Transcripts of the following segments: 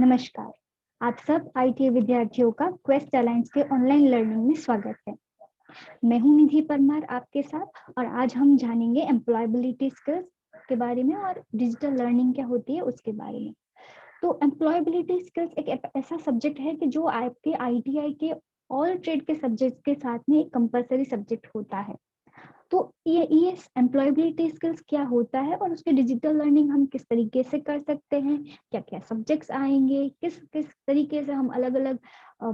नमस्कार। आप सब आईटीआई विद्यार्थियों का क्वेस्ट अलायंस के ऑनलाइन लर्निंग में स्वागत है। मैं हूं निधि परमार आपके साथ और आज हम जानेंगे एम्प्लॉयबिलिटी स्किल्स के बारे में और डिजिटल लर्निंग क्या होती है उसके बारे में। तो एम्प्लॉयबिलिटी स्किल्स एक ऐसा सब्जेक्ट है कि जो आपके आईटीआई के ऑल ट्रेड के सब्जेक्ट के साथ में एक कंपलसरी सब्जेक्ट होता है। तो ये एम्प्लॉयबिलिटी स्किल्स क्या होता है और उसके डिजिटल लर्निंग हम किस तरीके से कर सकते हैं, क्या क्या सब्जेक्ट्स आएंगे, किस किस तरीके से हम अलग अलग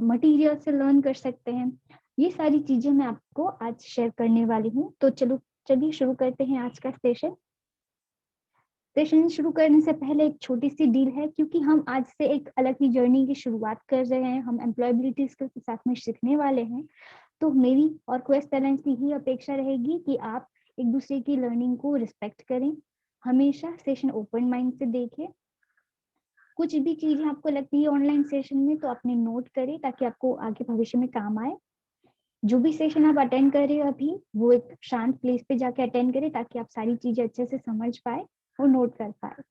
मटेरियल से लर्न कर सकते हैं, ये सारी चीजें मैं आपको आज शेयर करने वाली हूँ। तो चलिए शुरू करते हैं आज का सेशन शुरू करने से पहले एक छोटी सी डील है, क्योंकि हम आज से एक अलग ही जर्नी की शुरुआत कर रहे हैं। हम एम्प्लॉयबिलिटी स्किल्स के साथ में सीखने वाले हैं। तो मेरी और क्वेस्ट अलायंस की ही अपेक्षा रहेगी कि आप एक दूसरे की लर्निंग को रिस्पेक्ट करें, हमेशा सेशन ओपन माइंड से देखें। कुछ भी चीजें आपको लगती है ऑनलाइन सेशन में तो अपने नोट करें ताकि आपको आगे भविष्य में काम आए। जो भी सेशन आप अटेंड कर रहे हो अभी, वो एक शांत प्लेस पे जाके अटेंड करें ताकि आप सारी चीजें अच्छे से समझ पाए और नोट कर पाए।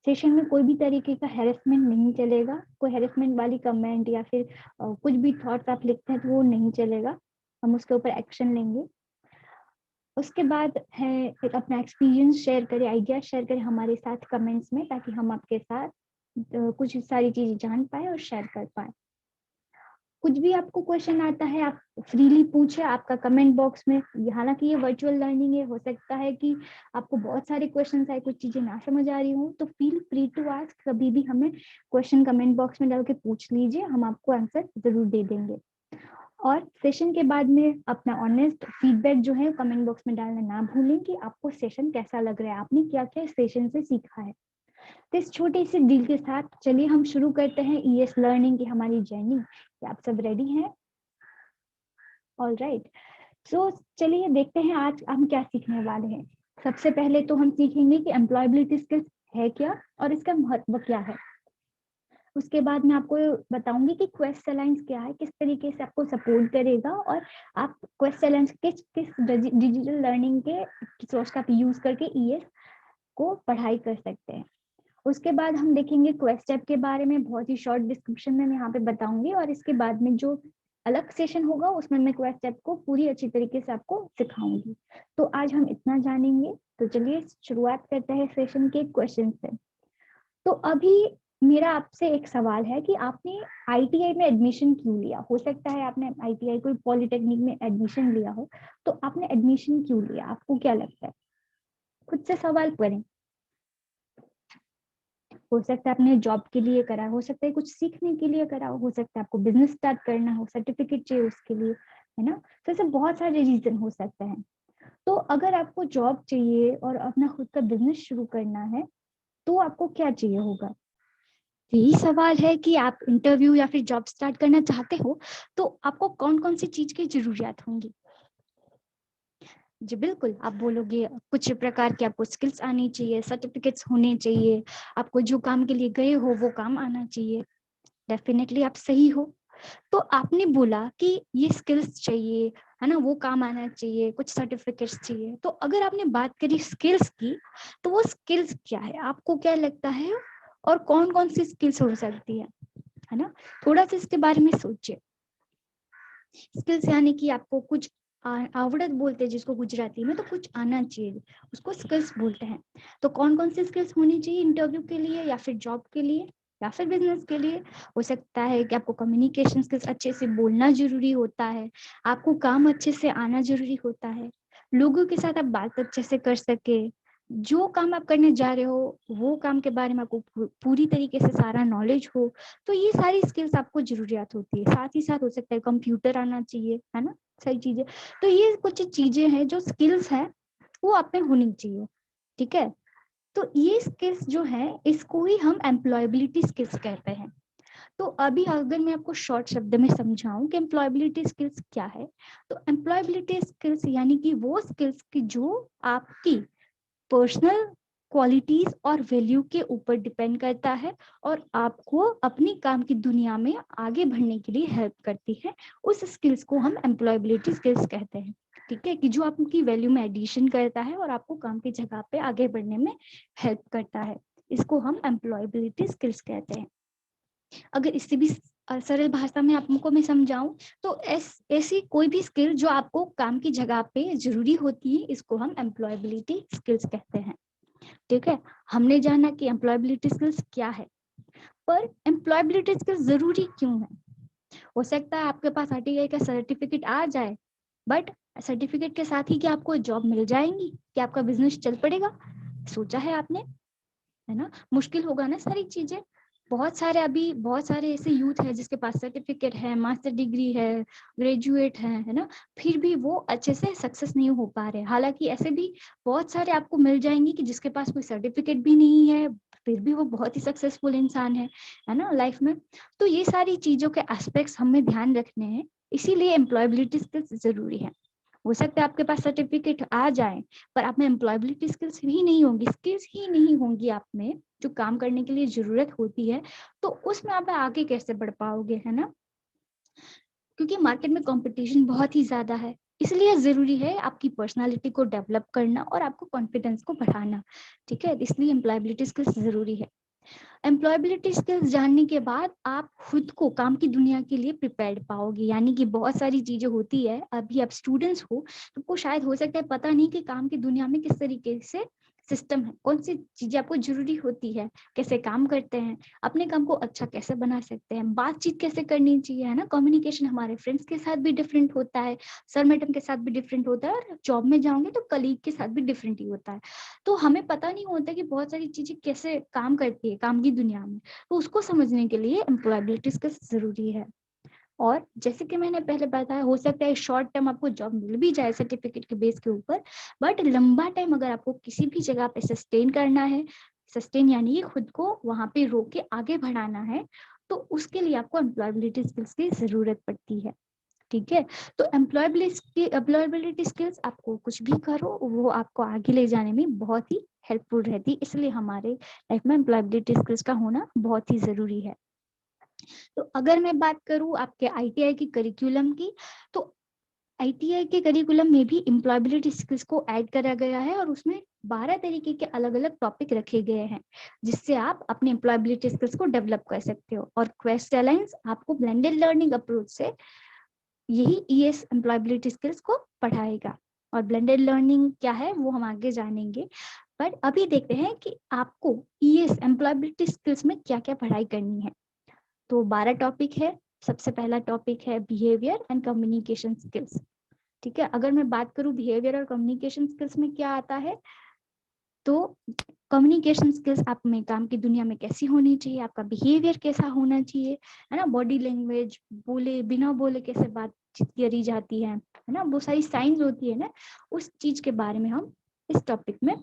सेशन में कोई भी तरीके का हैरेसमेंट नहीं चलेगा। कोई हैरेसमेंट वाली कमेंट या फिर कुछ भी थॉट्स आप लिखते हैं तो वो नहीं चलेगा, हम उसके ऊपर एक्शन लेंगे। उसके बाद है फिर अपना एक्सपीरियंस शेयर करें, आइडिया शेयर करें हमारे साथ कमेंट्स में, ताकि हम आपके साथ कुछ सारी चीजें जान पाए और शेयर कर पाए। कुछ भी आपको क्वेश्चन आता है आप फ्रीली पूछे आपका कमेंट बॉक्स में। हालांकि ये वर्चुअल लर्निंग है, हो सकता है कि आपको बहुत सारे क्वेश्चन आए, कुछ चीजें ना समझ आ रही हो, तो फील फ्री टू आस्क। कभी भी हमें क्वेश्चन कमेंट बॉक्स में डाल के पूछ लीजिए, हम आपको आंसर जरूर दे देंगे। और सेशन के बाद में अपना ऑनेस्ट फीडबैक जो है कमेंट बॉक्स में डालना ना भूलें कि आपको सेशन कैसा लग रहा है, आपने क्या क्या सेशन से सीखा है। तो इस छोटी सी डील के साथ चलिए हम शुरू करते हैं ईएस लर्निंग की हमारी जर्नी। क्या आप सब रेडी हैं? All right. सो चलिए देखते हैं आज हम क्या सीखने वाले हैं। सबसे पहले तो हम सीखेंगे कि एम्प्लॉयबिलिटी स्किल्स है क्या और इसका महत्व क्या है। उसके बाद मैं आपको बताऊंगी कि क्वेस्ट अलायंस क्या है, किस तरीके से आपको सपोर्ट करेगा और आप क्वेस्ट अलायंस किस किस डिजिटल लर्निंग के सोर्स का यूज करके ईएस को पढ़ाई कर सकते हैं। उसके बाद हम देखेंगे क्वेस्ट ऐप के बारे में, बहुत ही शॉर्ट डिस्क्रिप्शन में मैं यहाँ पे बताऊंगी। और इसके बाद में जो अलग सेशन होगा उसमें मैं क्वेस्ट ऐप को पूरी अच्छी तरीके से आपको सिखाऊंगी। तो आज हम इतना जानेंगे। तो चलिए शुरुआत करते हैं सेशन के क्वेश्चन से। तो अभी मेरा आपसे एक सवाल है कि आपने आईटीआई में एडमिशन क्यों लिया। हो सकता है आपने आईटीआई कोई पॉलिटेक्निक में एडमिशन लिया हो, तो आपने एडमिशन क्यों लिया, आपको क्या लगता है? खुद से सवाल करें। हो सकता है आपने जॉब के लिए करा, हो सकता है कुछ सीखने के लिए करा, हो सकता है आपको बिजनेस स्टार्ट करना हो, सर्टिफिकेट चाहिए उसके लिए, है ना। तो ऐसे बहुत सारे रीजन हो सकते हैं। तो अगर आपको जॉब चाहिए और अपना खुद का बिजनेस शुरू करना है तो आपको क्या चाहिए होगा? यही सवाल है कि आप इंटरव्यू या फिर जॉब स्टार्ट करना चाहते हो तो आपको कौन कौन सी चीज की जरूरत होंगी। जी बिल्कुल, आप बोलोगे कुछ प्रकार के आपको स्किल्स आनी चाहिए, सर्टिफिकेट्स होने चाहिए, आपको जो काम के लिए गए हो वो काम आना चाहिए। डेफिनेटली आप सही हो। तो आपने बोला कि ये स्किल्स चाहिए, है ना, वो काम आना चाहिए, कुछ सर्टिफिकेट्स चाहिए। तो अगर आपने बात करी स्किल्स की, तो वो स्किल्स क्या है, आपको क्या लगता है और कौन कौन सी स्किल्स हो सकती है ना। थोड़ा सा इसके बारे में सोचिए। स्किल्स यानी कि आपको कुछ आवड़त बोलते हैं जिसको गुजराती में, तो कुछ आना चाहिए, उसको स्किल्स बोलते हैं। तो कौन कौन सी स्किल्स होनी चाहिए इंटरव्यू के लिए या फिर जॉब के लिए या फिर बिजनेस के लिए? हो सकता है कि आपको कम्युनिकेशन स्किल्स, अच्छे से बोलना जरूरी होता है, आपको काम अच्छे से आना जरूरी होता है, लोगों के साथ आप बात अच्छे से कर सके, जो काम आप करने जा रहे हो वो काम के बारे में आपको पूरी तरीके से सारा नॉलेज हो। तो ये सारी स्किल्स आपको जरूरियात होती है। साथ ही साथ हो सकता है कंप्यूटर आना चाहिए, है ना, सारी चीजें। तो ये कुछ चीजें हैं जो स्किल्स है, वो आप में होनी चाहिए। ठीक है। तो ये स्किल्स जो है इसको ही हम एम्प्लॉयबिलिटी स्किल्स कहते हैं। तो अभी अगर मैं आपको शॉर्ट शब्द में समझाऊं कि एम्प्लॉयबिलिटी स्किल्स क्या है, तो एम्प्लॉयबिलिटी स्किल्स यानी कि वो स्किल्स की जो आपकी पर्सनल क्वालिटीज और वैल्यू के ऊपर डिपेंड करता है और आपको अपनी काम की दुनिया में आगे बढ़ने के लिए हेल्प करती है। उस स्किल्स को हम एम्प्लॉयबिलिटी स्किल्स कहते हैं। ठीक है, कि जो आपकी वैल्यू में एडिशन करता है और आपको काम की जगह पे आगे बढ़ने में हेल्प करता है, इसको हम एम्प्लॉयबिलिटी स्किल्स कहते हैं। अगर इससे भी सरल भाषा में आपको मैं समझाऊं तो ऐसी कोई भी स्किल जो आपको काम की जगह पे जरूरी होती है, इसको हम एम्प्लॉयबिलिटी स्किल्स कहते हैं। ठीक है, हमने जाना कि एम्प्लॉयबिलिटी स्किल्स क्या है, पर एम्प्लॉयबिलिटी स्किल्स जरूरी क्यों है? हो सकता है आपके पास आरटीआई का सर्टिफिकेट आ जाए, बट सर्टिफिकेट के साथ ही क्या आपको जॉब मिल जाएंगी? क्या आपका बिजनेस चल पड़ेगा? सोचा है आपने? है ना, मुश्किल होगा ना सारी चीजें। बहुत सारे ऐसे यूथ है जिसके पास सर्टिफिकेट है, मास्टर डिग्री है, ग्रेजुएट है ना, फिर भी वो अच्छे से सक्सेस नहीं हो पा रहे। हालांकि ऐसे भी बहुत सारे आपको मिल जाएंगे कि जिसके पास कोई सर्टिफिकेट भी नहीं है, फिर भी वो बहुत ही सक्सेसफुल इंसान है ना लाइफ में। तो ये सारी चीजों के एस्पेक्ट्स हमें ध्यान रखने हैं, इसीलिए एम्प्लॉयबिलिटी स्किल्स जरूरी है। हो सकता है आपके पास सर्टिफिकेट आ जाए, पर आप में एम्प्लॉयबिलिटी स्किल्स ही नहीं होंगी, स्किल्स ही नहीं होंगी आप में जो काम करने के लिए जरूरत होती है, तो उसमें आप आगे कैसे बढ़ पाओगे, है ना? क्योंकि मार्केट में कंपटीशन बहुत ही ज्यादा है, इसलिए जरूरी है आपकी पर्सनालिटी को डेवलप करना और आपको कॉन्फिडेंस को बढ़ाना। ठीक है, इसलिए एम्प्लॉयबिलिटी स्किल्स जरूरी है। एम्प्लॉयबिलिटी स्किल्स जानने के बाद आप खुद को काम की दुनिया के लिए प्रिपेयर्ड पाओगे। यानी कि बहुत सारी चीजें होती है, अभी आप स्टूडेंट्स हो तो आपको शायद हो सकता है पता नहीं कि काम की दुनिया में किस तरीके से सिस्टम है, कौन सी चीजें आपको जरूरी होती है, कैसे काम करते हैं, अपने काम को अच्छा कैसे बना सकते हैं, बातचीत कैसे करनी चाहिए, है ना। कम्युनिकेशन हमारे फ्रेंड्स के साथ भी डिफरेंट होता है, सर मैडम के साथ भी डिफरेंट होता है, और जॉब में जाओगे तो कलीग के साथ भी डिफरेंट ही होता है। तो हमें पता नहीं होता कि बहुत सारी चीजें कैसे काम करती है काम की दुनिया में, तो उसको समझने के लिए एम्प्लॉयबिलिटी स्किल्स जरूरी है। और जैसे कि मैंने पहले बताया, हो सकता है शॉर्ट टर्म आपको जॉब मिल भी जाए सर्टिफिकेट के बेस के ऊपर, बट लंबा टाइम अगर आपको किसी भी जगह पे सस्टेन करना है, सस्टेन यानी कि खुद को वहां पे रोक के आगे बढ़ाना है, तो उसके लिए आपको एम्प्लॉयबिलिटी स्किल्स की जरूरत पड़ती है। ठीक है, तो एम्प्लॉयबिलिटी स्किल्स आपको कुछ भी करो वो आपको आगे ले जाने में बहुत ही हेल्पफुल रहती है, इसलिए हमारे लाइफ में एम्प्लॉयबिलिटी स्किल्स का होना बहुत ही जरूरी है। तो अगर मैं बात करूं आपके आईटीआई की करिकुलम की, तो आईटीआई के करिकुलम में भी एम्प्लॉयबिलिटी स्किल्स को ऐड करा गया है, और उसमें 12 तरीके के अलग अलग टॉपिक रखे गए हैं जिससे आप अपने एम्प्लॉयबिलिटी स्किल्स को डेवलप कर सकते हो। और क्वेस्ट अलायंस आपको ब्लेंडेड लर्निंग अप्रोच से यही ईएस एम्प्लॉयबिलिटी स्किल्स को पढ़ाएगा। और ब्लेंडेड लर्निंग क्या है वो हम आगे जानेंगे, पर अभी देखते हैं कि आपको ईएस एम्प्लॉयबिलिटी स्किल्स में क्या क्या पढ़ाई करनी है। तो 12 टॉपिक है। सबसे पहला टॉपिक है बिहेवियर एंड कम्युनिकेशन स्किल्स। ठीक है, अगर मैं बात करूं बिहेवियर और कम्युनिकेशन स्किल्स में क्या आता है, तो कम्युनिकेशन स्किल्स आप में काम की दुनिया में कैसी होनी चाहिए, आपका बिहेवियर कैसा होना चाहिए, है ना, बॉडी लैंग्वेज, बोले बिना बोले कैसे बातचीत करी जाती है ना, वो सारी साइंस होती है ना, उस चीज के बारे में हम इस टॉपिक में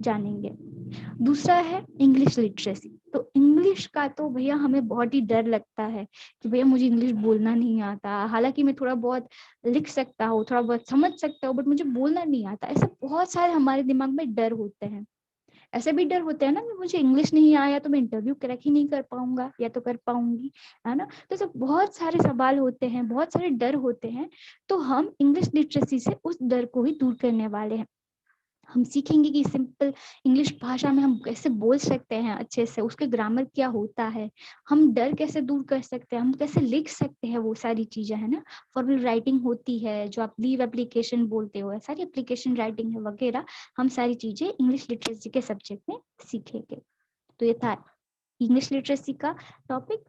जानेंगे। दूसरा है इंग्लिश लिटरेसी। तो इंग्लिश का तो भैया हमें बहुत ही डर लगता है कि भैया मुझे इंग्लिश बोलना नहीं आता, हालांकि मैं थोड़ा बहुत लिख सकता हूँ, थोड़ा बहुत समझ सकता हूँ, बट मुझे बोलना नहीं आता। ऐसे बहुत सारे हमारे दिमाग में डर होते हैं। ऐसे भी डर होते हैं ना कि मुझे इंग्लिश नहीं आया तो मैं इंटरव्यू क्रैक ही नहीं कर पाऊंगा या तो कर पाऊंगी, है ना। तो ऐसे बहुत सारे सवाल होते हैं, बहुत सारे डर होते हैं। तो हम इंग्लिश लिटरेसी से उस डर को ही दूर करने वाले हैं। हम सीखेंगे कि सिंपल इंग्लिश भाषा में हम कैसे बोल सकते हैं अच्छे से, उसके ग्रामर क्या होता है, हम डर कैसे दूर कर सकते हैं, हम कैसे लिख सकते हैं, वो सारी चीजें है ना। फॉर्मल राइटिंग होती है जो आप लीव एप्लीकेशन बोलते हो, सारी एप्लीकेशन राइटिंग है वगैरह, हम सारी चीजें इंग्लिश लिटरेसी के सब्जेक्ट में सीखेंगे। तो ये था इंग्लिश लिटरेसी का टॉपिक।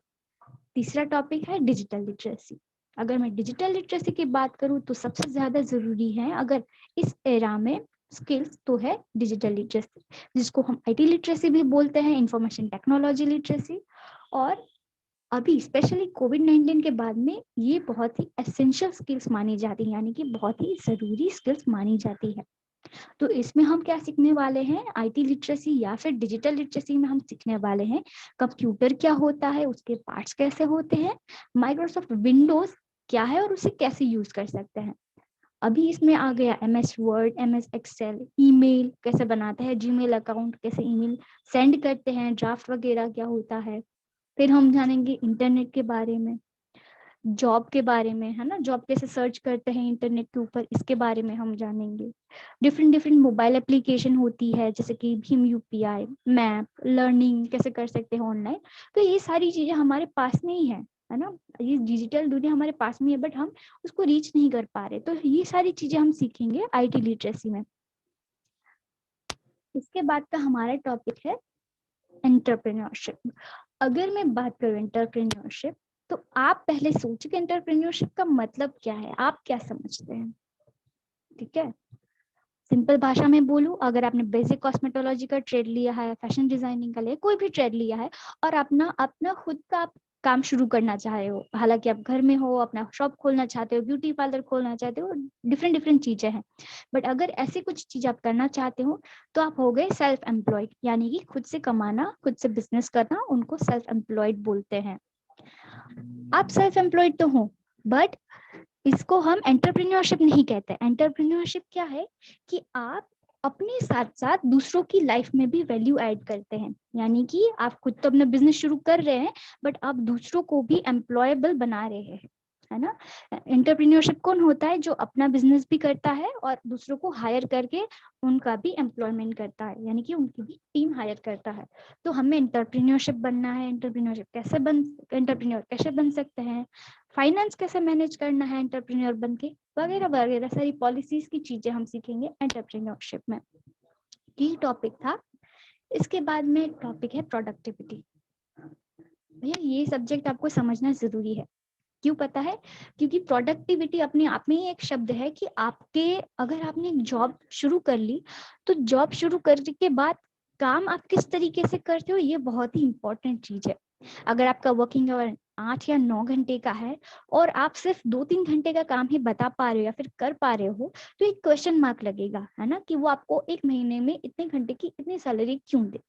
तीसरा टॉपिक है डिजिटल लिटरेसी। अगर मैं डिजिटल लिटरेसी की बात करूं तो सबसे ज्यादा जरूरी है अगर इस एरा में स्किल्स तो है डिजिटल लिटरेसी, जिसको हम आईटी लिटरेसी भी बोलते हैं, इंफॉर्मेशन टेक्नोलॉजी लिटरेसी। और अभी स्पेशली कोविड-19 के बाद में ये बहुत ही एसेंशियल स्किल्स मानी जाती है, यानी कि बहुत ही जरूरी स्किल्स मानी जाती है। तो इसमें हम क्या सीखने वाले हैं, आईटी लिटरेसी या फिर डिजिटल लिटरेसी में हम सीखने वाले हैं कंप्यूटर क्या होता है, उसके पार्ट्स कैसे होते हैं, माइक्रोसॉफ्ट विंडोज क्या है और उसे कैसे यूज कर सकते हैं। अभी इसमें आ गया MS word, MS excel, email कैसे बनाते हैं, जीमेल अकाउंट कैसे ईमेल सेंड करते हैं, ड्राफ्ट वगैरह क्या होता है। फिर हम जानेंगे इंटरनेट के बारे में, जॉब के बारे में, है ना, जॉब कैसे सर्च करते हैं इंटरनेट के ऊपर, इसके बारे में हम जानेंगे। डिफरेंट डिफरेंट मोबाइल एप्लीकेशन होती है, जैसे कि भीम यूपीआई, मैप, लर्निंग कैसे कर सकते हैं ऑनलाइन। तो ये सारी चीजें हमारे पास में ही है ना, ये डिजिटल दुनिया हमारे पास में है, बट हम उसको रीच नहीं कर पा रहे। तो ये सारी चीजें हम सीखेंगे आईटी लिटरेसी में। इसके बाद का हमारा टॉपिक है एंटरप्रेन्योरशिप। अगर मैं बात करूं एंटरप्रेन्योरशिप, तो आप पहले सोचिए कि एंटरप्रेन्योरशिप का मतलब क्या है, आप क्या समझते हैं। ठीक है, सिंपल भाषा में बोलूं, अगर आपने बेसिक कॉस्मेटोलॉजी का ट्रेड लिया है, फैशन डिजाइनिंग का लिया, कोई भी ट्रेड लिया है, और अपना अपना खुद का आप काम शुरू करना चाहे हो, हालांकि आप घर में हो, अपना शॉप खोलना चाहते हो, ब्यूटी पार्लर खोलना चाहते हो, डिफरेंट डिफरेंट चीजें हैं, बट अगर ऐसी कुछ चीज आप करना चाहते हो तो आप हो गए सेल्फ एम्प्लॉयड, यानी कि खुद से कमाना, खुद से बिजनेस करना, उनको सेल्फ एम्प्लॉयड बोलते हैं। आप सेल्फ एम्प्लॉयड तो हो, बट इसको हम एंटरप्रेन्योरशिप नहीं कहते। एंटरप्रेन्योरशिप क्या है कि आप अपने साथ साथ दूसरों की लाइफ में भी वैल्यू ऐड करते हैं, यानी कि आप खुद तो अपना बिजनेस शुरू कर रहे हैं, बट आप दूसरों को भी एम्प्लॉयबल बना रहे हैं, है ना। एंटरप्रेन्योरशिप कौन होता है, जो अपना बिजनेस भी करता है और दूसरों को हायर करके उनका भी एम्प्लॉयमेंट करता है, यानी कि उनकी भी टीम हायर करता है। तो हमें एंटरप्रेन्योरशिप बनना है। एंटरप्रेन्योर कैसे बन सकते हैं, फाइनेंस कैसे मैनेज करना है एंटरप्रेन्योर बनके, वगैरह वगैरह सारी पॉलिसीज की चीजें हम सीखेंगे एंटरप्रेन्योरशिप में। ये टॉपिक था। इसके बाद में टॉपिक है प्रोडक्टिविटी। भैया ये सब्जेक्ट आपको समझना जरूरी है। क्यों पता है, क्योंकि प्रोडक्टिविटी अपने आप में ही एक शब्द है कि आपके, अगर आपने एक जॉब शुरू कर ली, तो जॉब शुरू करने के बाद काम आप किस तरीके से करते हो, ये बहुत ही इंपॉर्टेंट चीज है। अगर आपका वर्किंग आवर 8 या 9 घंटे का है और आप सिर्फ 2-3 घंटे का काम ही बता पा रहे हो या फिर कर पा रहे हो, तो एक क्वेश्चन मार्क लगेगा, है ना, कि वो आपको एक महीने में इतने घंटे की इतनी सैलरी क्यों दे।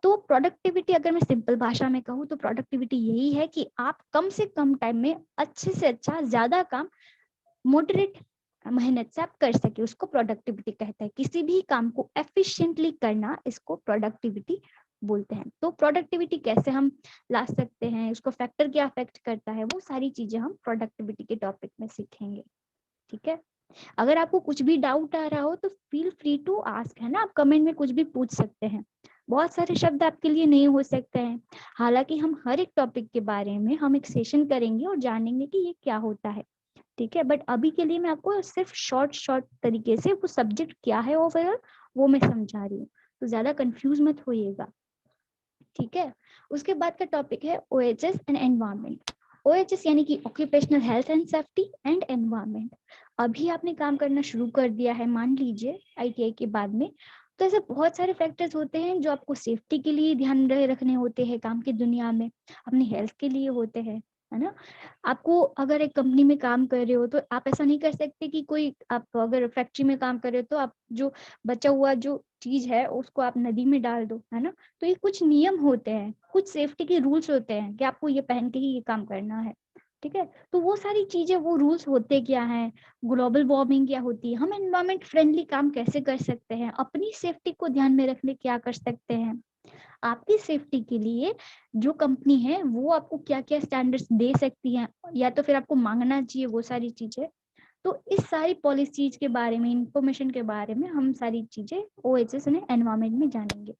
तो प्रोडक्टिविटी, अगर मैं सिंपल भाषा में कहूँ, तो प्रोडक्टिविटी यही है कि आप कम से कम टाइम में अच्छे से अच्छा ज्यादा काम मॉडरेट मेहनत से आप कर सके, उसको प्रोडक्टिविटी कहते हैं। किसी भी काम को एफिशिएंटली करना, इसको प्रोडक्टिविटी बोलते हैं। तो प्रोडक्टिविटी कैसे हम ला सकते हैं, उसको फैक्टर क्या अफेक्ट करता है, वो सारी चीजें हम प्रोडक्टिविटी के टॉपिक में सीखेंगे। ठीक है, अगर आपको कुछ भी डाउट आ रहा हो तो फील फ्री टू आस्क, है ना, आप कमेंट में कुछ भी पूछ सकते हैं। बहुत सारे शब्द आपके लिए नहीं हो सकते हैं, हालांकि हम हर एक टॉपिक के बारे में हम एक सेशन करेंगे और जानेंगे कि ये क्या होता है। ठीक है, बट अभी के लिए मैं आपको सिर्फ शॉर्ट तरीके से वो सब्जेक्ट क्या है ओवरऑल वो मैं समझा रही हूँ, तो ज्यादा कंफ्यूज मत होइएगा। ठीक है, उसके बाद का टॉपिक है OHS एंड एनवायरमेंट। OHS यानी कि occupational health and safety and environment. अभी आपने काम करना शुरू कर दिया है, मान लीजिए ITI के बाद में, तो ऐसे बहुत सारे फैक्टर्स होते हैं जो आपको सेफ्टी के लिए ध्यान रखने होते हैं काम की दुनिया में, अपनी हेल्थ के लिए होते हैं, है ना। आपको अगर एक कंपनी में काम कर रहे हो तो आप ऐसा नहीं कर सकते कि कोई, आप अगर फैक्ट्री में काम कर रहे हो तो आप जो बचा हुआ जो चीज है उसको आप नदी में डाल दो, है ना। तो ये कुछ नियम होते हैं, कुछ सेफ्टी के रूल्स होते हैं कि आपको ये पहन के ही ये काम करना है। ठीक है, तो वो सारी चीजें, वो रूल्स होते क्या हैं, ग्लोबल वार्मिंग क्या होती है, हम एनवायरमेंट फ्रेंडली काम कैसे कर सकते हैं, अपनी सेफ्टी को ध्यान में रखने क्या कर सकते हैं, आपकी सेफ्टी के लिए जो कंपनी है वो आपको क्या क्या स्टैंडर्ड्स दे सकती है, या तो फिर आपको मांगना चाहिए वो सारी चीजें। तो इस सारी पॉलिसीज के बारे में, इंफॉर्मेशन के बारे में हम सारी चीजें OHS ने एनवायरमेंट में जानेंगे।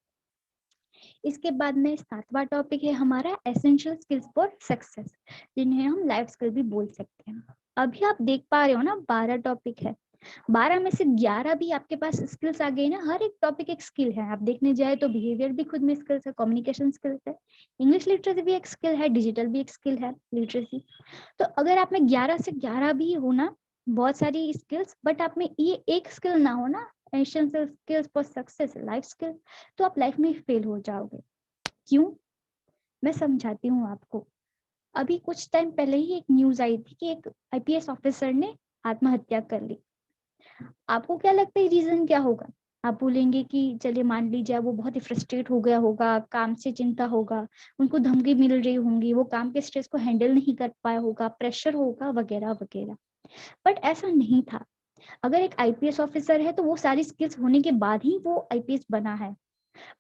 इसके बाद में 7वां टॉपिक है हमारा एसेंशियल स्किल्स फॉर सक्सेस, जिन्हें हम लाइफ स्किल भी बोल सकते हैं। अभी आप देख पा रहे हो ना 12 टॉपिक है, 12 में से 11 भी आपके पास स्किल्स आ गई ना, हर एक टॉपिक एक स्किल है। आप देखने जाए तो बिहेवियर भी खुद में स्किल्स है, कम्युनिकेशन स्किल्स है, इंग्लिश लिटरेसी भी एक स्किल है, डिजिटल भी एक स्किल है, लिटरेसी। तो अगर आप में 11 से 11 भी हो ना, बहुत सारी स्किल्स, बट आप में ये एक स्किल ना हो ना, essential skills for success life skill, तो आप लाइफ में फेल हो जाओगे। क्यों, मैं समझाती हूँ आपको। अभी कुछ टाइम पहले ही एक न्यूज आई थी कि एक IPS ऑफिसर ने आत्महत्या कर ली। आपको क्या लगता है रीजन क्या होगा, आप बोलेंगे कि चलिए मान लीजिए वो बहुत ही फ्रस्ट्रेट हो गया होगा, काम से चिंता होगा, उनको धमकी मिल रही होंगी, वो काम के स्ट्रेस को हैंडल नहीं कर पाया होगा, प्रेशर होगा वगैरह वगैरह। बट ऐसा नहीं था। अगर एक IPS ऑफिसर है तो वो सारी स्किल्स होने के बाद ही वो IPS बना है,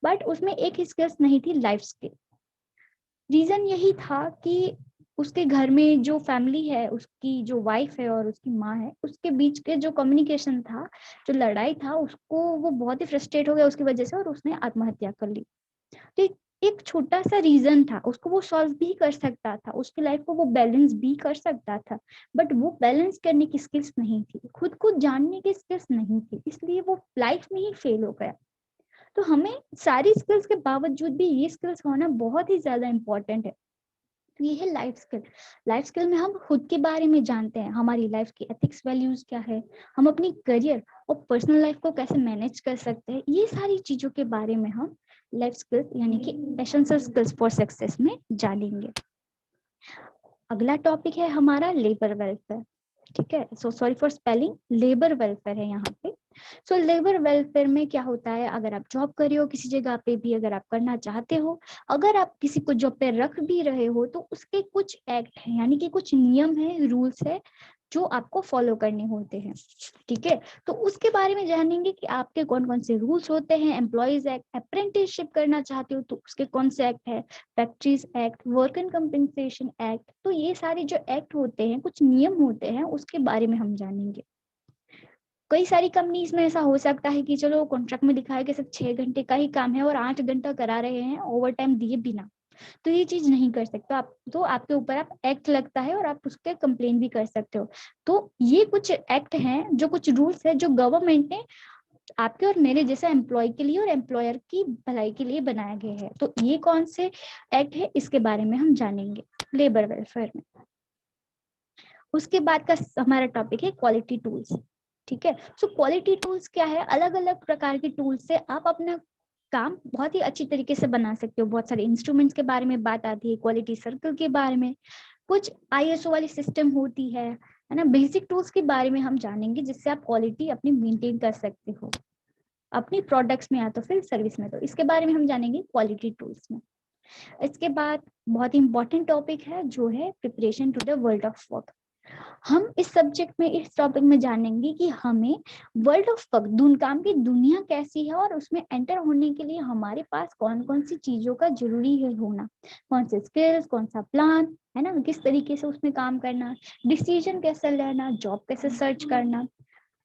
बट उसमें एक स्किल्स नहीं थी, लाइफ स्किल। रीजन यही था कि उसके घर में जो फैमिली है, उसकी जो वाइफ है और उसकी माँ है, उसके बीच के जो कम्युनिकेशन था, जो लड़ाई था, उसको वो बहुत ही फ्रस्ट्रेट हो गया उसकी वजह से और उसने आत्महत्या कर ली। तो एक छोटा सा रीजन था, उसको वो सॉल्व भी कर सकता था, उसकी लाइफ को वो बैलेंस भी कर सकता था, बट वो बैलेंस करने की स्किल्स नहीं थी, खुद को जानने की स्किल्स नहीं थी, इसलिए वो लाइफ में ही फेल हो गया। तो हमें सारी स्किल्स के बावजूद भी ये स्किल्स होना बहुत ही ज्यादा इंपॉर्टेंट है। तो ये है लाइफ स्किल। लाइफ स्किल में हम खुद के बारे में जानते हैं, हमारी लाइफ की एथिक्स वैल्यूज क्या है, हम अपनी करियर और पर्सनल लाइफ को कैसे मैनेज कर सकते हैं, ये सारी चीजों के बारे में हम लाइफ स्किल्स यानी कि एसेंशियल स्किल्स फॉर सक्सेस में जानेंगे। अगला टॉपिक है हमारा लेबर वेलफेयर। ठीक है, so sorry for spelling, labour welfare है यहाँ पे। सो लेबर वेलफेयर में क्या होता है, अगर आप जॉब कर रहे हो किसी जगह पे भी, अगर आप करना चाहते हो, अगर आप किसी को जॉब पे रख भी रहे हो, तो उसके कुछ एक्ट है, यानी कि कुछ नियम है, रूल्स है जो आपको फॉलो करने होते हैं। ठीक है, तो उसके बारे में जानेंगे कि आपके कौन कौन से रूल्स होते हैं। एम्प्लॉयज एक्ट, अप्रेंटिसशिप करना चाहते हो तो उसके कौन से एक्ट है, factories act, work and compensation act. तो ये सारे जो एक्ट होते हैं, कुछ नियम होते हैं, उसके बारे में हम जानेंगे। कई सारी कंपनीज में ऐसा हो सकता है कि चलो कॉन्ट्रैक्ट में लिखा है कि सिर्फ 6 घंटे का ही काम है और 8 घंटा करा रहे हैं ओवर टाइम दिए बिना, तो ये चीज नहीं कर सकते आप, तो आपके ऊपर आप एक्ट लगता है और आप उसके कंप्लेन भी कर सकते हो। तो ये कुछ एक्ट हैं, जो कुछ रूल्स है जो गवर्नमेंट ने आपके और मेरे जैसे एम्प्लॉय के लिए और एम्प्लॉयर की भलाई के लिए बनाए गए हैं। तो ये कौन से एक्ट है, इसके बारे में हम जानेंगे लेबर वेलफेयर में। उसके बाद का हमारा टॉपिक है क्वालिटी टूल्स। ठीक है, सो क्वालिटी टूल्स क्या है, अलग अलग प्रकार के टूल्स से आप अपना काम बहुत ही अच्छी तरीके से बना सकते हो। बहुत सारे इंस्ट्रूमेंट्स के बारे में बात आती है, क्वालिटी सर्कल के बारे में, कुछ आईएसओ वाली सिस्टम होती है ना। बेसिक टूल्स के बारे में हम जानेंगे जिससे आप क्वालिटी अपनी मेंटेन कर सकते हो अपनी प्रोडक्ट्स में या तो फिर सर्विस में। तो इसके बारे में हम जानेंगे क्वालिटी टूल्स में। इसके बाद बहुत ही इंपॉर्टेंट टॉपिक है जो है preparation to the world of work. हम इस सब्जेक्ट में, इस टॉपिक में जानेंगे कि हमें वर्ल्ड ऑफ वर्क, काम की दुनिया कैसी है और उसमें एंटर होने के लिए हमारे पास कौन कौन सी चीजों का जरूरी है होना, कौन से स्किल्स, कौन सा प्लान है ना, किस तरीके से उसमें काम करना, डिसीजन कैसे लेना, जॉब कैसे सर्च करना,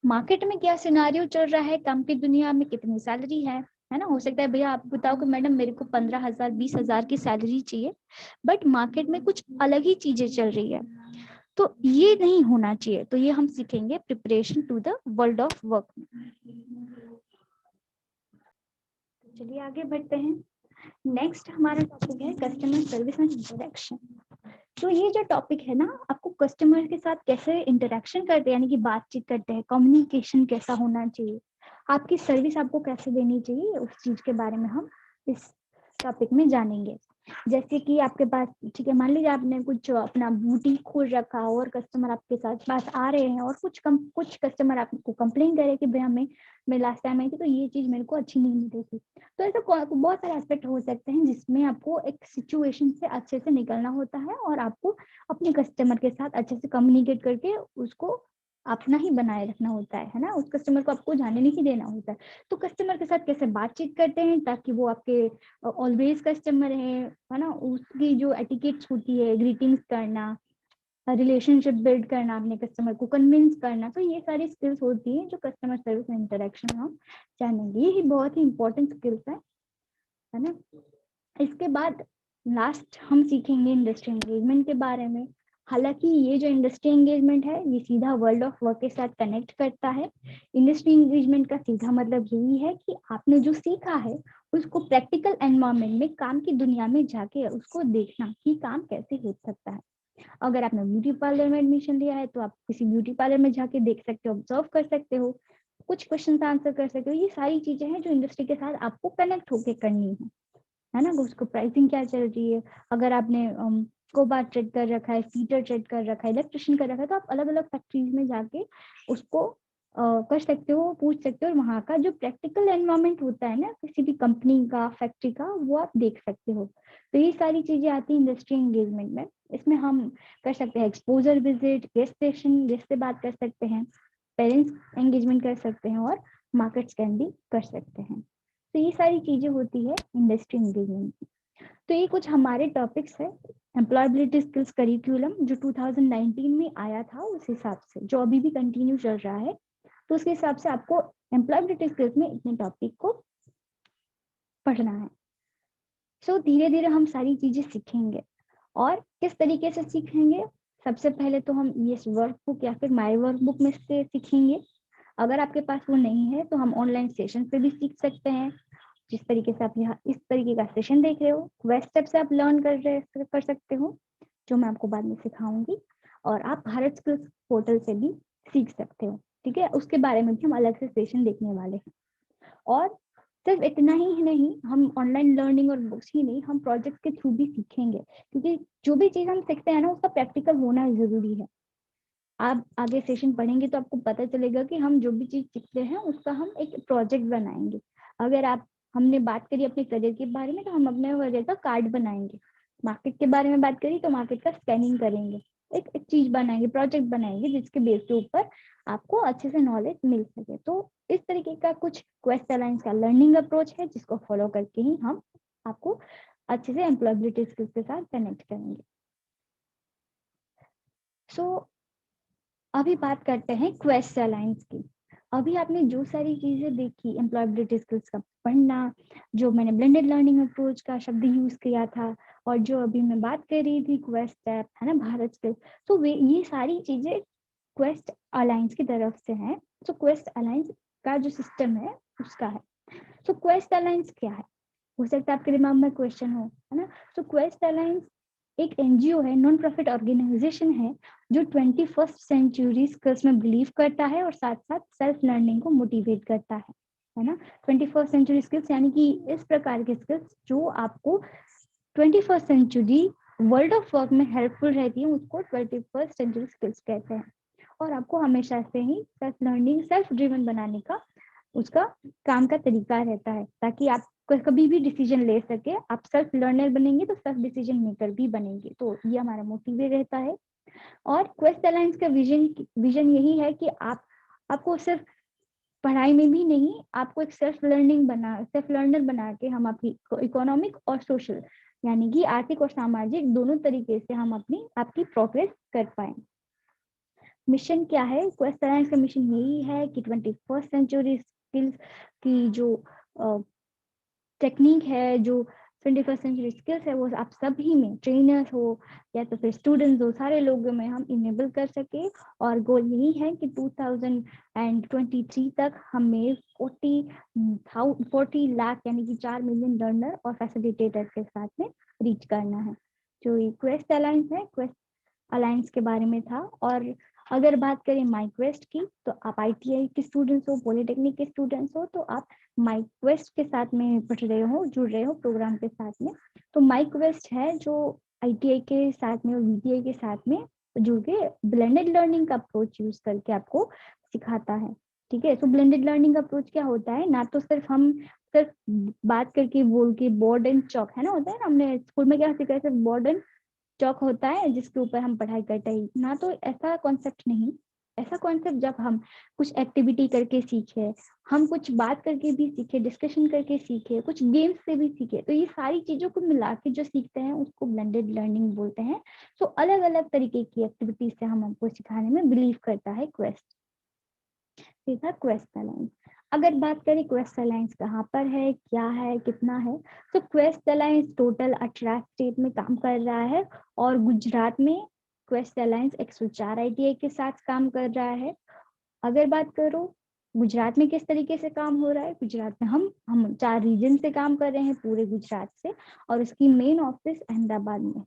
मार्केट में क्या सिनारियो चल रहा है, काम की दुनिया में कितनी सैलरी है ना। हो सकता है भैया आप बताओ कि मैडम मेरे को 15,000 20,000 की सैलरी चाहिए, बट मार्केट में कुछ अलग ही चीजें चल रही है, तो ये नहीं होना चाहिए। तो ये हम सीखेंगे preparation to the world of work में। चलिए आगे बढ़ते हैं। नेक्स्ट हमारा टॉपिक है कस्टमर सर्विस एंड इंटरेक्शन। तो ये जो टॉपिक है ना, आपको कस्टमर के साथ कैसे इंटरेक्शन करते हैं, यानी कि बातचीत करते हैं, कम्युनिकेशन कैसा होना चाहिए, आपकी सर्विस आपको कैसे देनी चाहिए, उस चीज के बारे में हम इस टॉपिक में जानेंगे। जैसे कि आपके पास, ठीक है, मान लीजिए आपने कुछ अपना बुटीक खोल रखा और कस्टमर आपके साथ पास आ रहे हैं और कुछ कस्टमर आपको कंप्लेन करे कि भैया मैं लास्ट टाइम आई थी तो ये चीज मेरे को अच्छी नहीं मिली थी। तो ऐसा बहुत सारे एस्पेक्ट हो सकते हैं जिसमें आपको एक सिचुएशन से अच्छे से निकलना होता है और आपको अपने कस्टमर के साथ अच्छे से कम्युनिकेट करके उसको अपना ही बनाए रखना होता है ना, उस कस्टमर को आपको जाने नहीं देना होता है। तो कस्टमर के साथ कैसे बातचीत करते हैं ताकि वो आपके ऑलवेज कस्टमर है ना, उसकी जो एटिकेट्स होती है, ग्रीटिंग्स करना, रिलेशनशिप बिल्ड करना, अपने कस्टमर को कन्विंस करना, तो ये सारी स्किल्स होती है जो कस्टमर सर्विस इंटरेक्शन में हम जानेंगे। ये ही बहुत ही इंपॉर्टेंट स्किल्स है ना। इसके बाद लास्ट हम सीखेंगे इंडस्ट्री एंगेजमेंट के बारे में। हालांकि ये जो इंडस्ट्री एंगेजमेंट है ये सीधा वर्ल्ड ऑफ वर्क के साथ कनेक्ट करता है। इंडस्ट्री एंगेजमेंट का सीधा मतलब यही है कि आपने जो सीखा है उसको प्रैक्टिकल एनवायरनमेंट में, काम की दुनिया में जाके उसको देखना कि काम कैसे हो सकता है। अगर आपने ब्यूटी पार्लर में एडमिशन लिया है तो आप किसी ब्यूटी पार्लर में जाके देख सकते हो, ऑब्जर्व कर सकते हो, कुछ क्वेश्चन आंसर कर सकते हो। ये सारी चीजें हैं जो इंडस्ट्री के साथ आपको कनेक्ट होके करनी है ना। उसको प्राइसिंग क्या चल रही है, अगर आपने स्कोबा ट्रेड कर रखा है, फीटर ट्रेड कर रखा है, इलेक्ट्रिशियन कर रखा है, तो आप अलग अलग फैक्ट्रीज में जाके उसको कर सकते हो, पूछ सकते हो, और वहाँ का जो प्रैक्टिकल एनवायरनमेंट होता है ना किसी भी कंपनी का, फैक्ट्री का, वो आप देख सकते हो। तो ये सारी चीजें आती है इंडस्ट्री एंगेजमेंट में। इसमें हम कर सकते हैं exposure visit, guest session, guest से बात कर सकते हैं, पेरेंट्स एंगेजमेंट कर सकते हैं और मार्केट स्कैन भी कर सकते हैं। तो ये सारी चीजें होती है इंडस्ट्री एंगेजमेंट। तो ये कुछ हमारे टॉपिक्स है एम्प्लॉयबिलिटी स्किल्स करिकुलम जो 2019 में आया था, उस हिसाब से जो अभी भी कंटिन्यू चल रहा है, तो उसके हिसाब से आपको एम्प्लॉयबिलिटी स्किल्स में इतने टॉपिक को पढ़ना है। सो धीरे धीरे हम सारी चीजें सीखेंगे। और किस तरीके से सीखेंगे? सबसे पहले तो हम ये वर्कबुक या फिर माई वर्कबुक में से सीखेंगे। अगर आपके पास वो नहीं है तो हम ऑनलाइन सेशन पे भी सीख सकते हैं। जिस तरीके से आप यहाँ इस तरीके का सेशन देख रहे हो, क्वेस्ट स्टेप से आप लर्न कर सकते हो, जो मैं आपको बाद में सिखाऊंगी। और आप भारत स्किल्स पोर्टल से भी सीख सकते हो, ठीक है। उसके बारे में भी हम अलग से सेशन देखने वाले हैं। और सिर्फ इतना ही नहीं, हम ऑनलाइन लर्निंग और बुक्स ही नहीं, हम प्रोजेक्ट के थ्रू भी सीखेंगे, क्योंकि जो भी चीज हम सीखते हैं ना, उसका प्रैक्टिकल होना जरूरी है। आप आगे सेशन पढ़ेंगे तो आपको पता चलेगा कि हम जो भी चीज सीखते हैं उसका हम एक प्रोजेक्ट बनाएंगे। अगर आप हमने बात करी अपने करियर के बारे में, तो हम अपने करियर का कार्ड बनाएंगे। मार्केट के बारे में बात करी तो मार्केट का स्कैनिंग करेंगे, एक चीज बनाएंगे, प्रोजेक्ट बनाएंगे, जिसके बेस के ऊपर आपको अच्छे से नॉलेज मिल सके। तो इस तरीके का कुछ क्वेस्ट अलायंस का लर्निंग अप्रोच है, जिसको फॉलो करके ही हम आपको अच्छे से एम्प्लॉयबिलिटी स्किल्स के साथ कनेक्ट करेंगे। सो अभी बात करते हैं क्वेस्ट अलायंस की। अभी आपने जो सारी चीजें देखी, एम्प्लॉयबिलिटी स्किल्स का पढ़ना, जो मैंने ब्लेंडेड लर्निंग अप्रोच का शब्द यूज किया था, और जो अभी मैं बात कर रही थी क्वेस्ट ऐप है ना, भारत स्किल्स, तो वे ये सारी चीजें क्वेस्ट अलायंस की तरफ से हैं। तो क्वेस्ट अलायंस का जो सिस्टम है उसका है। तो क्वेस्ट अलायंस क्या है? हो सकता है आपके दिमाग में क्वेश्चन हो, है ना। तो क्वेस्ट अलायंस एक एनजीओ है, नॉन प्रॉफिट ऑर्गेनाइजेशन है, जो 21st सेंचुरी स्किल्स में बिलीव करता है और साथ साथ सेल्फ लर्निंग को मोटिवेट करता है ना। 21st सेंचुरी स्किल्स यानी कि इस प्रकार के स्किल्स जो आपको 21st century world of work में हेल्पफुल रहती है, उसको 21st सेंचुरी स्किल्स कहते हैं। और आपको हमेशा से ही सेल्फ लर्निंग, सेल्फ ड्रिवन बनाने का उसका काम का तरीका रहता है, ताकि आप कभी भी डिसीजन ले सके। आप सेल्फ लर्नर बनेंगे तो सेल्फ डिसीजन मेकर भी बनेंगे। तो ये हमारा मोटिव रहता है। और क्वेस्ट अलायंस का विजन यही है कि आपको सिर्फ पढ़ाई में भी नहीं, आपको एक सेल्फ लर्नर बना के हम आपकी इकोनॉमिक और सोशल, यानी कि आर्थिक और सामाजिक दोनों तरीके से हम आपकी प्रोग्रेस कर पाए। मिशन क्या है? क्वेस्ट अलायंस का मिशन यही है कि 21st सेंचुरी स्किल्स की जो टेक्निक है, जो 21st सेंचुरी स्किल्स है, वो आप सभी में, ट्रेनर्स हो या तो फिर स्टूडेंट्स हो, सारे लोगों में हम इनेबल कर सके। और गोल यही है कि 2023 तक हमें 40 लाख यानी कि 4 मिलियन लर्नर और फैसिलिटेटर के साथ में रीच करना है। जो ये क्वेस्ट अलायंस है, क्वेस्ट अलायंस के बारे में था। और अगर बात करें माईक्वेस्ट की, तो आप आईटीआई के स्टूडेंट्स हो, पॉलिटेक्निक के स्टूडेंट्स हो, तो आप माईक्वेस्ट के साथ में पढ़ रहे हो, जुड़ रहे हो प्रोग्राम के साथ में। तो माईक्वेस्ट है जो आईटीआई के साथ में और वीटीआई के साथ में जुड़ के ब्लेंडेड लर्निंग का अप्रोच यूज करके आपको सिखाता है, ठीक है। तो ब्लेंडेड लर्निंग अप्रोच क्या होता है? ना तो सिर्फ बात करके बोल के बोर्ड एंड चॉक, है ना, होता है ना, हमने स्कूल में क्या सीखा है, सिर्फ बोर्ड एंड चौक होता है जिसके ऊपर हम पढ़ाई करते हैं ना। तो ऐसा कॉन्सेप्ट नहीं। ऐसा कॉन्सेप्ट जब हम कुछ एक्टिविटी करके सीखे, हम कुछ बात करके भी सीखे, डिस्कशन करके सीखे, कुछ गेम्स से भी सीखे, तो ये सारी चीजों को मिला के जो सीखते हैं उसको ब्लेंडेड लर्निंग बोलते हैं। तो अलग अलग तरीके की एक्टिविटीज से हम हमको सिखाने में बिलीव करता है क्वेस्ट। ठीक है, क्वेस्ट अलायंस। अगर बात करें क्वेस्ट अलायंस कहाँ पर है, क्या है, कितना है, तो क्वेस्ट अलायंस टोटल 18 स्टेट में काम कर रहा है। और गुजरात में क्वेस्ट अलायंस 104 आईटीआई के साथ काम कर रहा है। अगर बात करो गुजरात में किस तरीके से काम हो रहा है, गुजरात में हम 4 रीजन से काम कर रहे हैं पूरे गुजरात से, और उसकी मेन ऑफिस अहमदाबाद में है,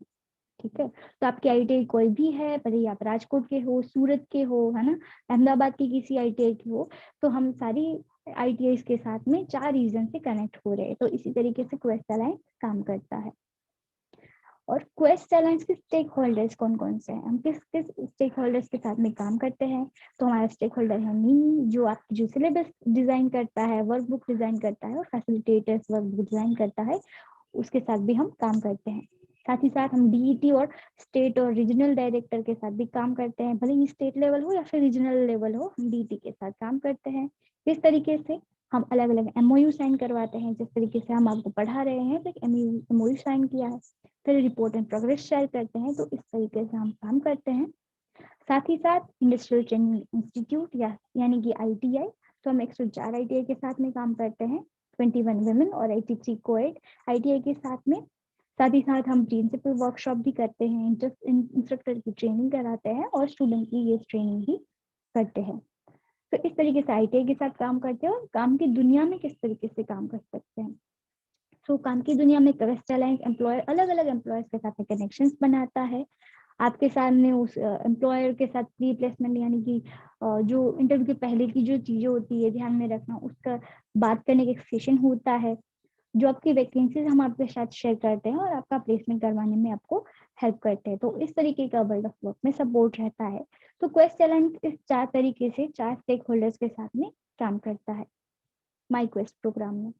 ठीक है। तो आपकी आईटीआई कोई भी है, भले आप राजकोट के हो, सूरत के हो, है ना, अहमदाबाद की किसी आईटीआई की हो, तो हम सारी आईटीआई के साथ में 4 रीजन से कनेक्ट हो रहे हैं। तो इसी तरीके से क्वेस्ट अलायंस काम करता है। और क्वेस्ट अलायंस के स्टेक होल्डर्स कौन कौन से हैं, हम किस किस स्टेक होल्डर्स के साथ में काम करते हैं? तो हमारा स्टेक होल्डर है नी, जो आपकी जो सिलेबस डिजाइन करता है, वर्कबुक डिजाइन करता है, और फैसिलिटेटर्स वर्कबुक डिजाइन करता है, उसके साथ भी हम काम करते हैं। साथ ही साथ हम डीईटी और स्टेट और रीजनल डायरेक्टर के साथ भी काम करते हैं, भले ही स्टेट लेवल हो या फिर रीजनल लेवल हो, हम डीईटी के साथ काम करते हैं। इस तरीके से हम अलग अलग एमओयू साइन करवाते हैं, जिस तरीके से हम आपको पढ़ा रहे हैं तो एमओयू साइन किया है, फिर रिपोर्ट एंड प्रोग्रेस शेयर करते हैं। तो इस तरीके से हम काम करते हैं। साथ ही साथ इंडस्ट्रियल ट्रेनिंग इंस्टीट्यूट यानी कि आईटीआई, तो हम 104 आईटीआई के साथ में काम करते हैं, 21 वुमेन और 83 कोएड आईटीआई के साथ में। साथ ही साथ हम प्रिंसिपल वर्कशॉप भी करते हैं, इंस्ट्रक्टर की ट्रेनिंग कराते हैं और स्टूडेंट की ये ट्रेनिंग भी करते हैं। तो इस तरीके से आईटीआई के साथ काम करते हैं। और काम की दुनिया में किस तरीके से काम कर सकते हैं, तो काम की दुनिया में क्वेस्ट अलायंस एम्प्लॉयर अलग अलग एम्प्लॉयर्स के साथ कनेक्शंस बनाता है। आपके सामने उस एम्प्लॉयर के साथ प्री प्लेसमेंट यानी कि जो इंटरव्यू के पहले की जो चीजें होती है ध्यान में रखना, उसका बात करने का एक सेशन होता है। जो आपकी वैकेंसीज हम आपके साथ शेयर करते हैं और आपका प्लेसमेंट करवाने में आपको हेल्प करते हैं। तो इस तरीके का वर्ल्ड ऑफ वर्क में सपोर्ट रहता है। तो क्वेस्ट अलायंस इस 4 तरीके से 4 स्टेक होल्डर्स के साथ में काम करता है माई क्वेस्ट प्रोग्राम में।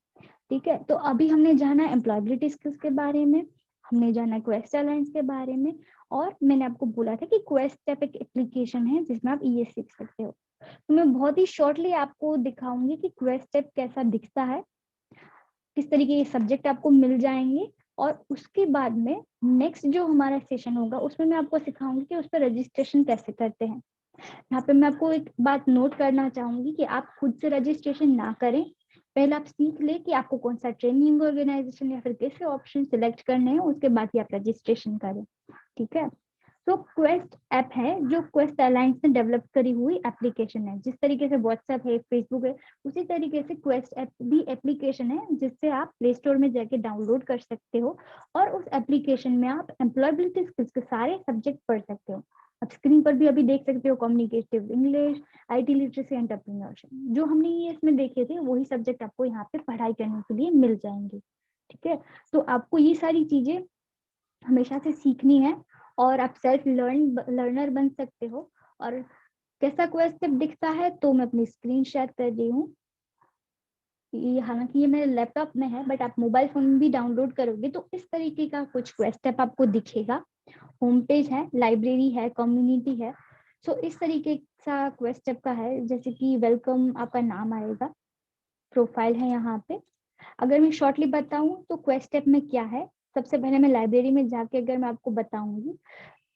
ठीक है, तो अभी हमने जाना एम्प्लॉयबिलिटी स्किल्स के बारे में, हमने जाना क्वेस्ट अलायंस के बारे में, और मैंने आपको बोला था कि क्वेस्ट स्टेप एक एप्लीकेशन है जिसमें आप ये सीख सकते हो। तो मैं बहुत ही शॉर्टली आपको दिखाऊंगी कि क्वेस्ट स्टेप कैसा दिखता है, किस तरीके के सब्जेक्ट आपको मिल जाएंगे, और उसके बाद में नेक्स्ट जो हमारा सेशन होगा उसमें मैं आपको सिखाऊंगी कि उस पर रजिस्ट्रेशन कैसे करते हैं। यहाँ पे मैं आपको एक बात नोट करना चाहूंगी कि आप खुद से रजिस्ट्रेशन ना करें, पहले आप सीख ले कि आपको कौन सा ट्रेनिंग ऑर्गेनाइजेशन या फिर कैसे ऑप्शन सिलेक्ट करने हैं, उसके बाद ही आप रजिस्ट्रेशन करें। ठीक है, तो क्वेस्ट ऐप है जो क्वेस्ट अलायंस ने डेवलप करी हुई एप्लीकेशन है। जिस तरीके से व्हाट्सएप है, फेसबुक है, उसी तरीके से क्वेस्ट ऐप भी एप्लीकेशन है जिससे आप प्ले स्टोर में जाके डाउनलोड कर सकते हो, और उस एप्लीकेशन में आप एम्प्लॉयबिलिटी स्किल्स के सारे सब्जेक्ट पढ़ सकते हो। आप स्क्रीन पर भी अभी देख सकते हो communicative English, IT literacy, entrepreneurship, जो हमने ये इसमें देखे थे वही सब्जेक्ट आपको यहाँ पे पढ़ाई करने के लिए मिल जाएंगे। ठीक है, तो आपको ये सारी चीजें हमेशा से सीखनी है और आप सेल्फ लर्नर बन सकते हो। और कैसा क्वेस्ट स्टेप दिखता है, तो मैं अपनी स्क्रीन शेयर कर रही हूँ। ये हालांकि ये मेरे लैपटॉप में है, बट आप मोबाइल फोन में भी डाउनलोड करोगे तो इस तरीके का कुछ क्वेस्ट स्टेप आपको दिखेगा। होम पेज है, लाइब्रेरी है, कम्युनिटी है। सो इस तरीके का क्वेस्ट स्टेप का है, जैसे कि वेलकम आपका नाम आएगा, प्रोफाइल है यहाँ पे। अगर मैं शॉर्टली बताऊं तो क्वेस्ट स्टेप में क्या है, सबसे पहले मैं लाइब्रेरी में जाके अगर मैं आपको बताऊंगी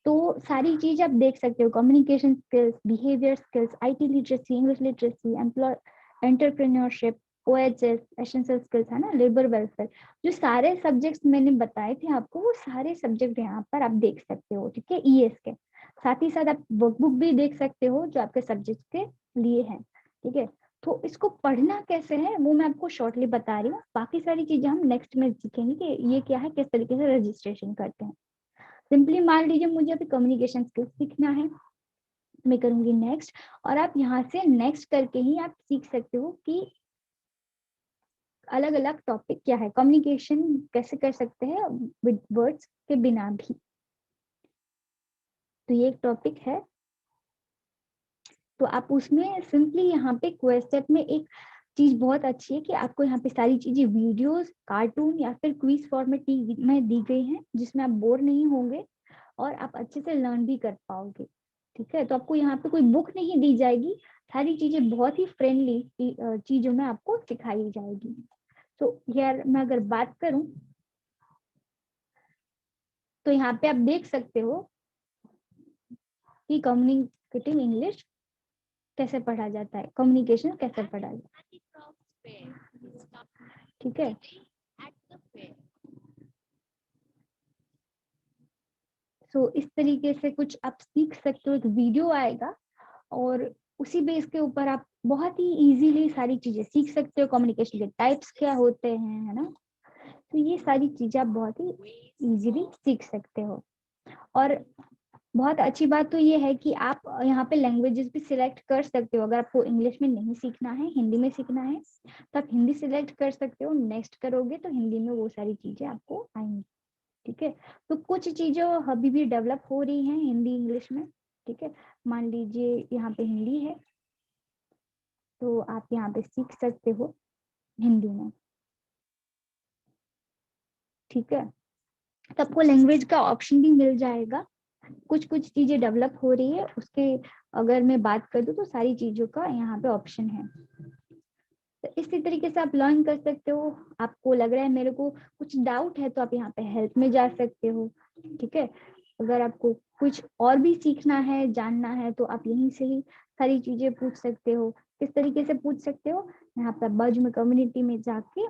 तो सारी चीज आप देख सकते हो, communication skills, behaviour skills, IT literacy, English literacy, employ entrepreneurship, OHS, essential skills है ना, लेबर वेलफेयर, जो सारे सब्जेक्ट्स मैंने बताए थे आपको वो सारे सब्जेक्ट यहाँ पर आप देख सकते हो। ठीक है, ईएस के साथ ही साथ आप वर्कबुक भी देख सकते हो जो आपके सब्जेक्ट के लिए है। ठीक है, तो इसको पढ़ना कैसे है वो मैं आपको शॉर्टली बता रही हूँ, बाकी सारी चीजें हम नेक्स्ट में सीखेंगे कि ये क्या है, किस तरीके से रजिस्ट्रेशन करते हैं। सिंपली मान लीजिए मुझे अभी कम्युनिकेशन स्किल्स सीखना है, मैं करूंगी नेक्स्ट, और आप यहाँ से नेक्स्ट करके ही आप सीख सकते हो कि अलग अलग टॉपिक क्या है, कम्युनिकेशन कैसे कर सकते हैं विद वर्ड्स के बिना भी। तो ये एक टॉपिक है, तो आप उसमें सिंपली यहाँ पे क्वेस्ट ऐप में एक चीज बहुत अच्छी है कि आपको यहाँ पे सारी चीजें वीडियोस, कार्टून या फिर क्विज फॉर्मेट में दी गई हैं, जिसमें आप बोर नहीं होंगे और आप अच्छे से लर्न भी कर पाओगे। ठीक है, तो आपको यहाँ पे कोई बुक नहीं दी जाएगी, सारी चीजें बहुत ही फ्रेंडली चीजों में आपको सिखाई जाएगी। तो यार मैं अगर बात करूं तो यहाँ पे आप देख सकते हो कि कम्युनिकेटिव इंग्लिश कैसे पढ़ा जाता है, कम्युनिकेशन कैसे पढ़ा जाता है। ठीक है, सो इस तरीके से कुछ आप सीख सकते हो, एक वीडियो आएगा और उसी बेस के ऊपर आप बहुत ही इजीली सारी चीजें सीख सकते हो, कम्युनिकेशन के टाइप्स क्या होते हैं, है ना। तो ये सारी चीजें आप बहुत ही इजीली सीख सकते हो। और बहुत अच्छी बात तो ये है कि आप यहाँ पे लैंग्वेजेस भी सिलेक्ट कर सकते हो, अगर आपको इंग्लिश में नहीं सीखना है, हिंदी में सीखना है तो आप हिंदी सिलेक्ट कर सकते हो, नेक्स्ट करोगे तो हिंदी में वो सारी चीजें आपको आएंगी। ठीक है, तो कुछ चीजें अभी भी डेवलप हो रही हैं हिंदी इंग्लिश में। ठीक है, मान लीजिए यहाँ पे हिंदी है तो आप यहाँ पे सीख सकते हो हिंदी में। ठीक है, तो आपको लैंग्वेज का ऑप्शन भी मिल जाएगा। कुछ कुछ चीजें डेवलप हो रही है, उसके अगर मैं बात कर दूं तो सारी चीजों का यहाँ पे ऑप्शन है। तो इसी तरीके से आप लर्न कर सकते हो। आपको लग रहा है मेरे को कुछ डाउट है, तो आप यहाँ पे हेल्प में जा सकते हो। ठीक है, अगर आपको कुछ और भी सीखना है, जानना है, तो आप यहीं से ही सारी चीजें पूछ सकते हो। किस तरीके से पूछ सकते हो, यहाँ पे बाजू में कम्युनिटी में जाके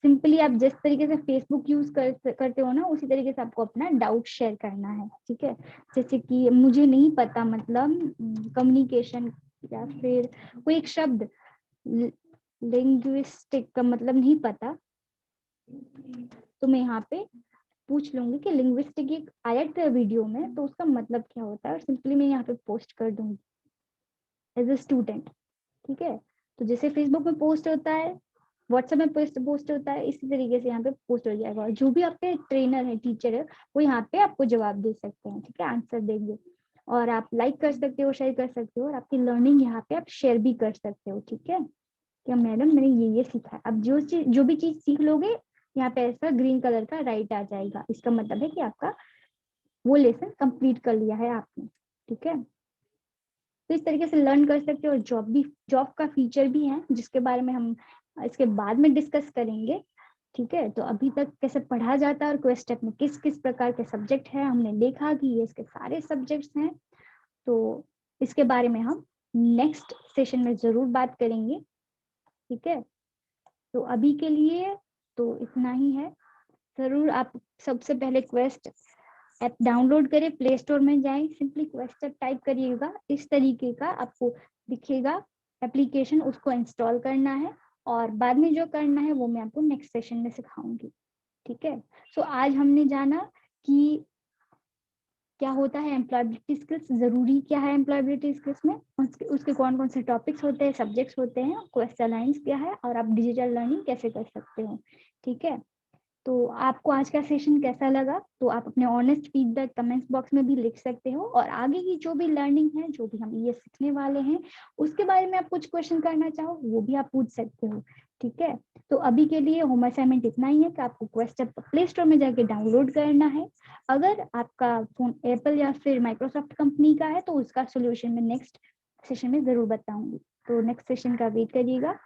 सिंपली आप जिस तरीके से फेसबुक यूज करते हो ना, उसी तरीके से आपको अपना डाउट शेयर करना है। ठीक है, जैसे कि मुझे नहीं पता मतलब कम्युनिकेशन या फिर कोई एक शब्द लिंग्विस्टिक का मतलब नहीं पता, तो मैं यहाँ पे पूछ लूंगी कि लिंग्विस्टिक एक आया था वीडियो में, तो उसका मतलब क्या होता है, और सिंपली मैं यहाँ पे पोस्ट कर दूंगी एज ए स्टूडेंट। ठीक है, तो जैसे फेसबुक में पोस्ट होता है, व्हाट्सएप में पोस्ट होता है, इसी तरीके से यहाँ पे पोस्ट हो जाएगा। और जो भी आपके ट्रेनर है, टीचर है, वो यहाँ पे आपको जवाब दे सकते हैं। ठीक है, आंसर देंगे, और आप लाइक कर सकते हो, शेयर कर सकते हो, और आपकी लर्निंग यहाँ पे आप शेयर भी कर सकते हो। ठीक है, क्या मैडम मैंने ये सीखा है। अब जो भी चीज सीख लोगे, यहाँ पे ऐसा ग्रीन कलर का राइट आ जाएगा, इसका मतलब है कि आपका वो लेसन कंप्लीट कर लिया है आपने। ठीक है, तो इस तरीके से लर्न कर सकते हो। और जॉब का फीचर भी है, जिसके बारे में हम इसके बाद में डिस्कस करेंगे। ठीक है, तो अभी तक कैसे पढ़ा जाता है और क्वेश्चन में किस किस प्रकार के सब्जेक्ट है, हमने देखा कि ये इसके सारे सब्जेक्ट्स हैं। तो इसके बारे में हम नेक्स्ट सेशन में जरूर बात करेंगे। ठीक है, तो अभी के लिए तो इतना ही है। जरूर आप सबसे पहले क्वेस्ट ऐप डाउनलोड करें, प्ले स्टोर में जाएं, सिंपली क्वेस्ट ऐप टाइप करिएगा, इस तरीके का आपको दिखेगा एप्लीकेशन, उसको इंस्टॉल करना है। और बाद में जो करना है वो मैं आपको नेक्स्ट सेशन में सिखाऊंगी। ठीक है, सो आज हमने जाना कि क्या होता है एम्प्लॉयबिलिटी स्किल्स, जरूरी क्या है एम्प्लॉयबिलिटी स्किल्स में, उसके कौन कौन से टॉपिक्स होते हैं, सब्जेक्ट्स होते हैं, क्वेस्ट अलाइंस क्या है, और आप डिजिटल लर्निंग कैसे कर सकते हो। ठीक है, तो आपको आज का सेशन कैसा लगा, तो आप अपने ऑनेस्ट फीडबैक कमेंट्स बॉक्स में भी लिख सकते हो। और आगे की जो भी लर्निंग है, जो भी हम ये सीखने वाले हैं, उसके बारे में आप कुछ क्वेश्चन करना चाहो, वो भी आप पूछ सकते हो। ठीक है, तो अभी के लिए होम असाइनमेंट इतना ही है कि आपको क्वेस्ट ऐप प्ले स्टोर में जाके डाउनलोड करना है। अगर आपका फोन एप्पल या फिर माइक्रोसॉफ्ट कंपनी का है, तो उसका सोल्यूशन मैं नेक्स्ट सेशन में जरूर बताऊंगी। तो नेक्स्ट सेशन का वेट करिएगा।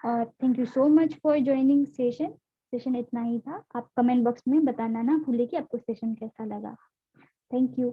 और thank you so much for joining session इतना ही था। आप कमेंट बॉक्स में बताना ना भूले कि आपको सेशन कैसा लगा। Thank you.